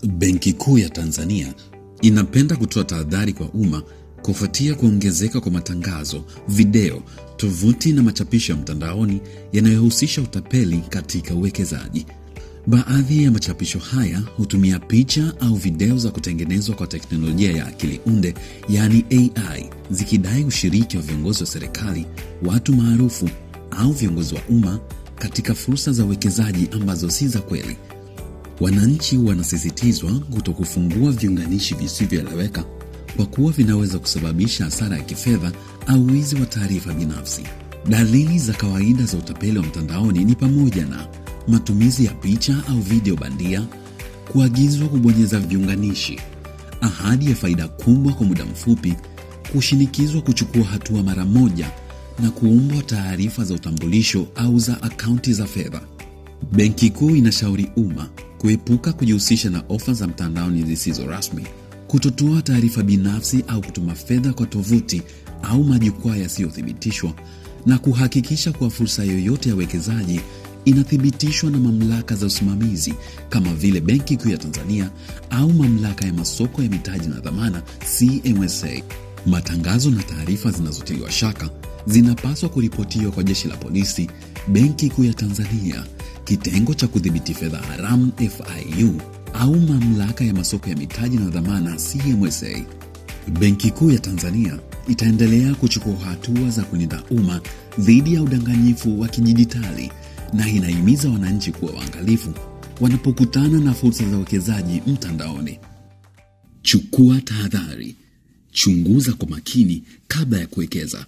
Benki Kuu ya Tanzania inapenda kutoa tahadhari kwa umma kufuatia kuongezeka kwa matangazo, video, tovuti na machapisho ya mtandaoni yanayohusisha utapeli katika uwekezaji. Baadhi ya machapisho haya hutumia picha au video za kutengenezwa kwa teknolojia ya akili unde, yani AI, zikidai ushiriki wa viongozi wa serikali, watu maarufu au viongozi wa umma katika fursa za uwekezaji ambazo si za kweli. Wananchi wanasisitizwa kutokufungua viunganishi visivyoeleweka kwa kuwa vinaweza kusababisha hasara ya kifedha au wizi wa taarifa binafsi. Dalili za kawaida za utapeli wa mtandaoni ni pamoja na matumizi ya picha au video bandia, kuagizwa kubonyeza viunganishi, ahadi ya faida kubwa kwa muda mfupi, kushinikizwa kuchukua hatua mara moja na kuombwa taarifa za utambulisho au za akaunti za fedha. Benki Kuu inashauri umma kuepuka kujihusisha na ofa za mtandaoni zisizo rasmi, kutotoa taarifa binafsi au kutuma fedha kwa tovuti au majukwaa yasiyothibitishwa, na kuhakikisha kuwa fursa yoyote ya uwekezaji inathibitishwa na mamlaka za usimamizi kama vile Benki Kuu ya Tanzania au Mamlaka ya Masoko ya Mitaji na Dhamana CMSA. Matangazo na taarifa zinazotiliwa shaka zinapaswa kuripotiwa kwa Jeshi la Polisi, Benki Kuu ya Tanzania, Kitengo cha Kudhibiti Fedha Haramu FIU au Mamlaka ya Masoko ya Mitaji na Dhamana CMSA. Benki Kuu ya Tanzania itaendelea kuchukua hatua za kulinda umma dhidi ya udanganyifu wa kidijitali na inahimiza wananchi kuwa waangalifu wanapokutana na fursa za uwekezaji mtandaoni. Chukua tahadhari. Chunguza kwa makini kabla ya kuwekeza.